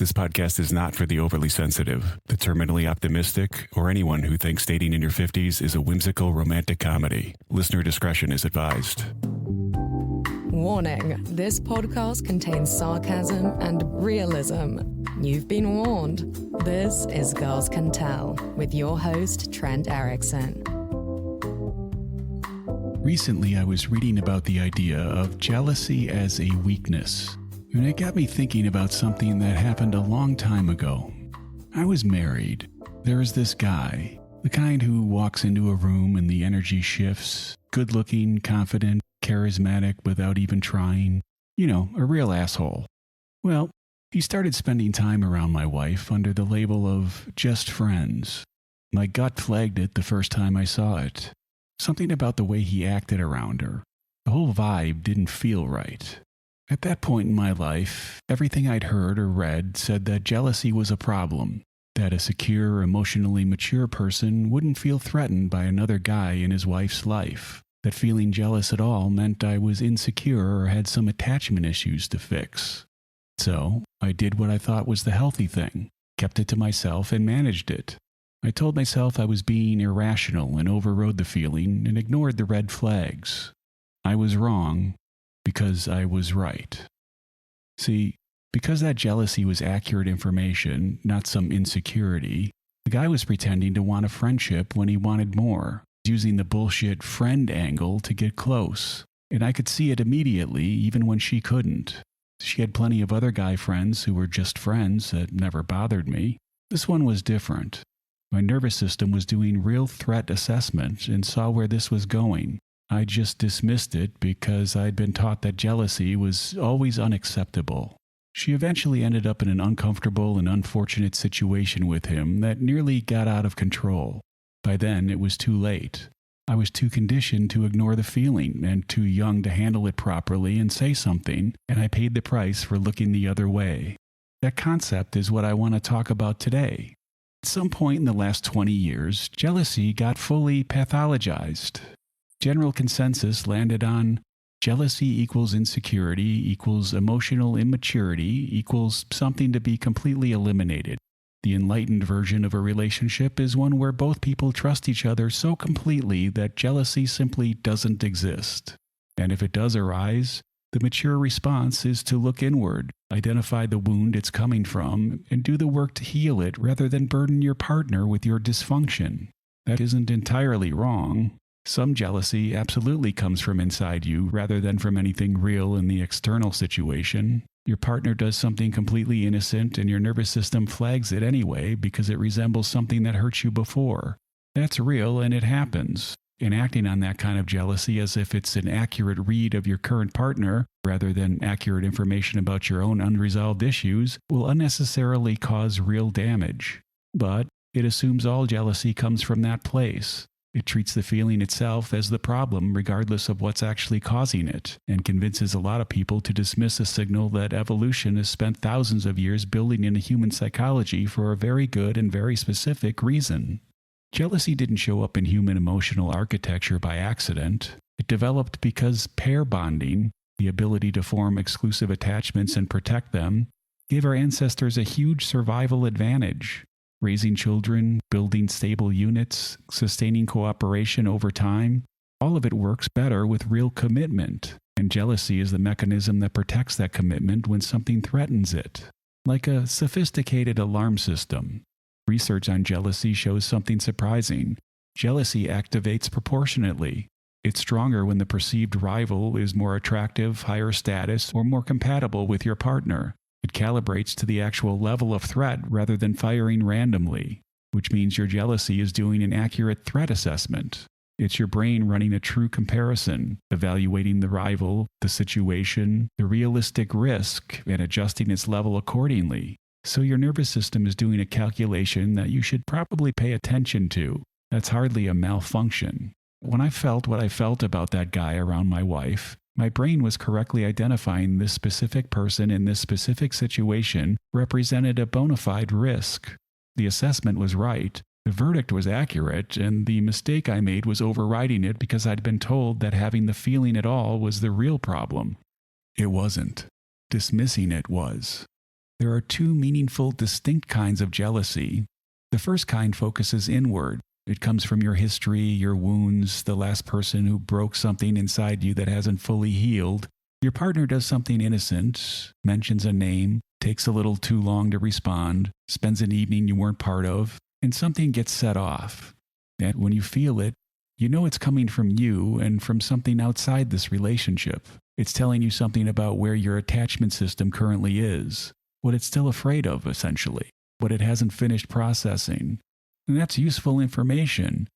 This podcast is not for the overly sensitive, the terminally optimistic, or anyone who thinks dating in your 50s is a whimsical romantic comedy. Listener discretion is advised. Warning, this podcast contains sarcasm and realism. You've been warned. This is Girls Can Tell with your host, Trent Erickson. Recently, I was reading about the idea of jealousy as a weakness. And it got me thinking about something that happened a long time ago. I was married. There was this guy, the kind who walks into a room and the energy shifts, good-looking, confident, charismatic without even trying. You know, a real asshole. Well, he started spending time around my wife under the label of just friends. My gut flagged it the first time I saw it. Something about the way he acted around her. The whole vibe didn't feel right. At that point in my life, everything I'd heard or read said that jealousy was a problem, that a secure, emotionally mature person wouldn't feel threatened by another guy in his wife's life, that feeling jealous at all meant I was insecure or had some attachment issues to fix. So, I did what I thought was the healthy thing, kept it to myself and managed it. I told myself I was being irrational and overrode the feeling and ignored the red flags. I was wrong. Because I was right. See, because that jealousy was accurate information, not some insecurity, the guy was pretending to want a friendship when he wanted more, using the bullshit friend angle to get close. And I could see it immediately, even when she couldn't. She had plenty of other guy friends who were just friends that never bothered me. This one was different. My nervous system was doing real threat assessment and saw where this was going. I just dismissed it because I'd been taught that jealousy was always unacceptable. She eventually ended up in an uncomfortable and unfortunate situation with him that nearly got out of control. By then, it was too late. I was too conditioned to ignore the feeling and too young to handle it properly and say something, and I paid the price for looking the other way. That concept is what I want to talk about today. At some point in the last 20 years, jealousy got fully pathologized. General consensus landed on jealousy equals insecurity equals emotional immaturity equals something to be completely eliminated. The enlightened version of a relationship is one where both people trust each other so completely that jealousy simply doesn't exist. And if it does arise, the mature response is to look inward, identify the wound it's coming from, and do the work to heal it rather than burden your partner with your dysfunction. That isn't entirely wrong. Some jealousy absolutely comes from inside you rather than from anything real in the external situation. Your partner does something completely innocent and your nervous system flags it anyway because it resembles something that hurt you before. That's real and it happens. And acting on that kind of jealousy as if it's an accurate read of your current partner rather than accurate information about your own unresolved issues will unnecessarily cause real damage. But it assumes all jealousy comes from that place. It treats the feeling itself as the problem regardless of what's actually causing it, and convinces a lot of people to dismiss a signal that evolution has spent thousands of years building into human psychology for a very good and very specific reason. Jealousy didn't show up in human emotional architecture by accident. It developed because pair bonding, the ability to form exclusive attachments and protect them, gave our ancestors a huge survival advantage. Raising children, building stable units, sustaining cooperation over time, all of it works better with real commitment, and jealousy is the mechanism that protects that commitment when something threatens it. Like a sophisticated alarm system. Research on jealousy shows something surprising. Jealousy activates proportionately. It's stronger when the perceived rival is more attractive, higher status, or more compatible with your partner. It calibrates to the actual level of threat rather than firing randomly, which means your jealousy is doing an accurate threat assessment. It's your brain running a true comparison, evaluating the rival, the situation, the realistic risk, and adjusting its level accordingly. So your nervous system is doing a calculation that you should probably pay attention to. That's hardly a malfunction. When I felt what I felt about that guy around my wife, my brain was correctly identifying this specific person in this specific situation represented a bona fide risk. The assessment was right, the verdict was accurate, and the mistake I made was overriding it because I'd been told that having the feeling at all was the real problem. It wasn't. Dismissing it was. There are two meaningful, distinct kinds of jealousy. The first kind focuses inward. It comes from your history, your wounds, the last person who broke something inside you that hasn't fully healed. Your partner does something innocent, mentions a name, takes a little too long to respond, spends an evening you weren't part of, and something gets set off. And when you feel it, you know it's coming from you and from something outside this relationship. It's telling you something about where your attachment system currently is, what it's still afraid of, essentially, what it hasn't finished processing. And that's useful information,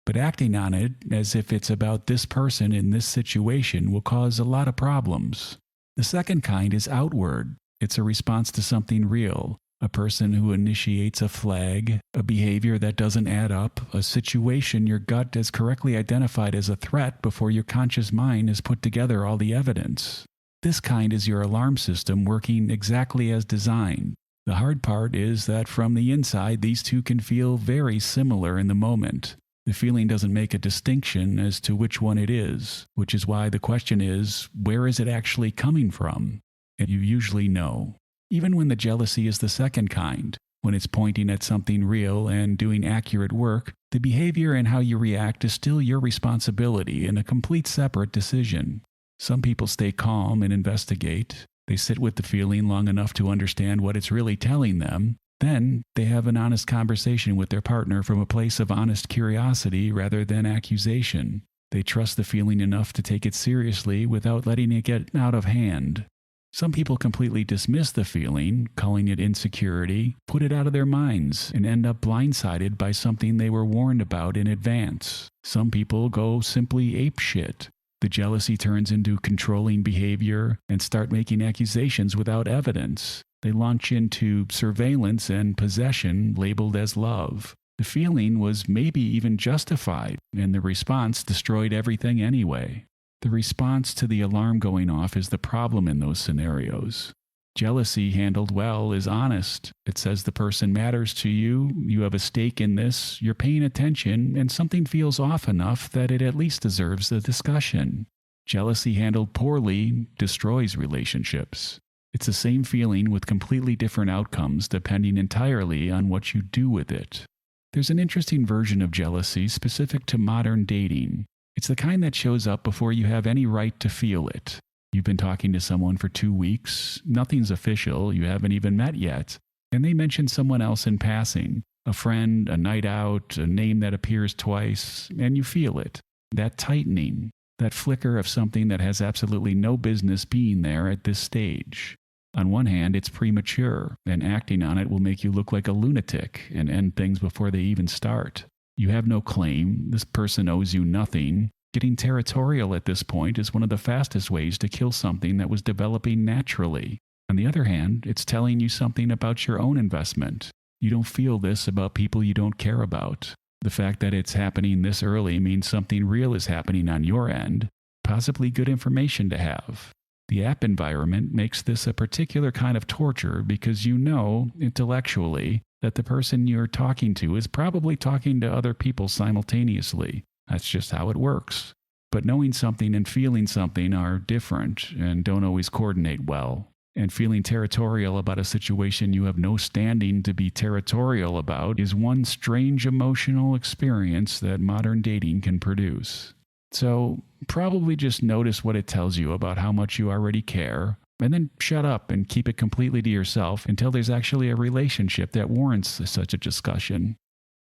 but acting on it as if it's about this person in this situation will cause a lot of problems. The second kind is outward. It's a response to something real, a person who initiates a flag, a behavior that doesn't add up, a situation your gut has correctly identified as a threat before your conscious mind has put together all the evidence. This kind is your alarm system working exactly as designed. The hard part is that from the inside, these two can feel very similar in the moment. The feeling doesn't make a distinction as to which one it is, which is why the question is, where is it actually coming from? And you usually know. Even when the jealousy is the second kind, when it's pointing at something real and doing accurate work, the behavior and how you react is still your responsibility and a complete separate decision. Some people stay calm and investigate. They sit with the feeling long enough to understand what it's really telling them. Then they have an honest conversation with their partner from a place of honest curiosity rather than accusation. They trust the feeling enough to take it seriously without letting it get out of hand. Some people completely dismiss the feeling, calling it insecurity, put it out of their minds, and end up blindsided by something they were warned about in advance. Some people go simply apeshit. The jealousy turns into controlling behavior and start making accusations without evidence. They launch into surveillance and possession labeled as love. The feeling was maybe even justified, and the response destroyed everything anyway. The response to the alarm going off is the problem in those scenarios. Jealousy handled well is honest. It says the person matters to you, you have a stake in this, you're paying attention, and something feels off enough that it at least deserves the discussion. Jealousy handled poorly destroys relationships. It's the same feeling with completely different outcomes depending entirely on what you do with it. There's an interesting version of jealousy specific to modern dating. It's the kind that shows up before you have any right to feel it. You've been talking to someone for 2 weeks, nothing's official, you haven't even met yet, and they mention someone else in passing, a friend, a night out, a name that appears twice, and you feel it. That tightening, that flicker of something that has absolutely no business being there at this stage. On one hand, it's premature, and acting on it will make you look like a lunatic and end things before they even start. You have no claim, this person owes you nothing. Getting territorial at this point is one of the fastest ways to kill something that was developing naturally. On the other hand, it's telling you something about your own investment. You don't feel this about people you don't care about. The fact that it's happening this early means something real is happening on your end, possibly good information to have. The app environment makes this a particular kind of torture because you know, intellectually, that the person you're talking to is probably talking to other people simultaneously. That's just how it works. But knowing something and feeling something are different and don't always coordinate well. And feeling territorial about a situation you have no standing to be territorial about is one strange emotional experience that modern dating can produce. So probably just notice what it tells you about how much you already care, and then shut up and keep it completely to yourself until there's actually a relationship that warrants such a discussion.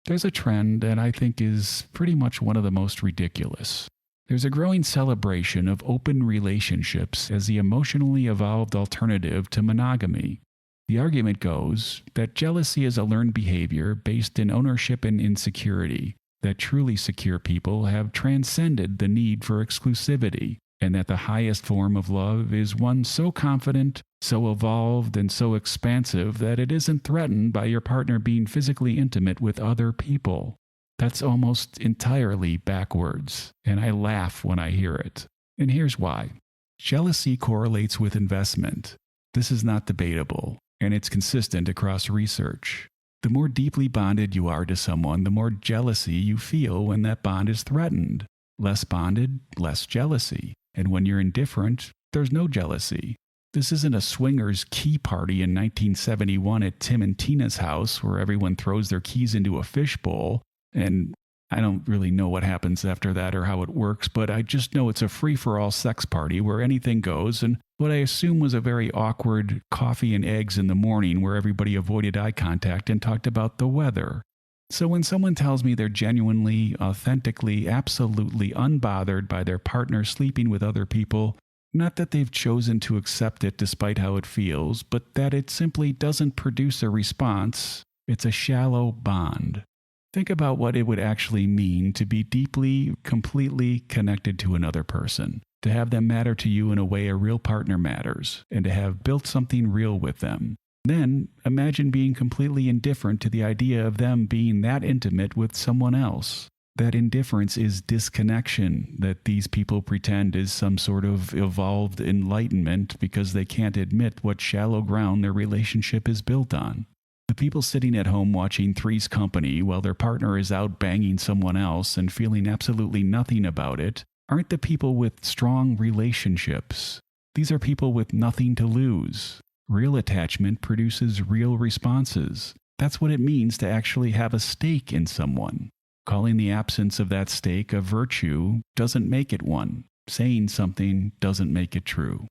There's a trend that I think is pretty much one of the most ridiculous. There's a growing celebration of open relationships as the emotionally evolved alternative to monogamy. The argument goes that jealousy is a learned behavior based in ownership and insecurity, that truly secure people have transcended the need for exclusivity, and that the highest form of love is one so confident, so evolved, and so expansive that it isn't threatened by your partner being physically intimate with other people. That's almost entirely backwards, and I laugh when I hear it. And here's why. Jealousy correlates with investment. This is not debatable, and it's consistent across research. The more deeply bonded you are to someone, the more jealousy you feel when that bond is threatened. Less bonded, less jealousy. And when you're indifferent, there's no jealousy. This isn't a swingers key party in 1971 at Tim and Tina's house where everyone throws their keys into a fishbowl. And I don't really know what happens after that or how it works, but I just know it's a free-for-all sex party where anything goes, and what I assume was a very awkward coffee and eggs in the morning where everybody avoided eye contact and talked about the weather. So when someone tells me they're genuinely, authentically, absolutely unbothered by their partner sleeping with other people, not that they've chosen to accept it despite how it feels, but that it simply doesn't produce a response, it's a shallow bond. Think about what it would actually mean to be deeply, completely connected to another person, to have them matter to you in a way a real partner matters, and to have built something real with them. Then imagine being completely indifferent to the idea of them being that intimate with someone else. That indifference is disconnection that these people pretend is some sort of evolved enlightenment because they can't admit what shallow ground their relationship is built on. The people sitting at home watching Three's Company while their partner is out banging someone else and feeling absolutely nothing about it aren't the people with strong relationships. These are people with nothing to lose. Real attachment produces real responses. That's what it means to actually have a stake in someone. Calling the absence of that stake a virtue doesn't make it one. Saying something doesn't make it true.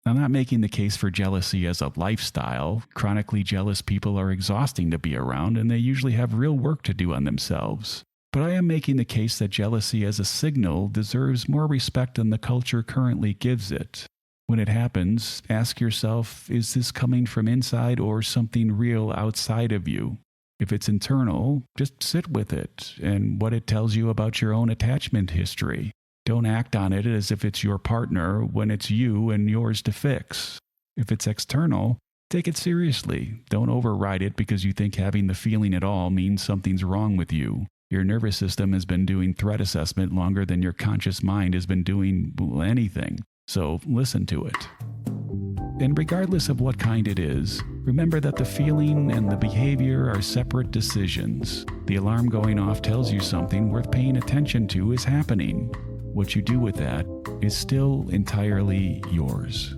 I'm not making the case for jealousy as a lifestyle. Chronically jealous people are exhausting to be around, and they usually have real work to do on themselves. But I am making the case that jealousy as a signal deserves more respect than the culture currently gives it. When it happens, ask yourself, is this coming from inside or something real outside of you? If it's internal, just sit with it and what it tells you about your own attachment history. Don't act on it as if it's your partner when it's you and yours to fix. If it's external, take it seriously. Don't override it because you think having the feeling at all means something's wrong with you. Your nervous system has been doing threat assessment longer than your conscious mind has been doing anything. So listen to it. And regardless of what kind it is, remember that the feeling and the behavior are separate decisions. The alarm going off tells you something worth paying attention to is happening. What you do with that is still entirely yours.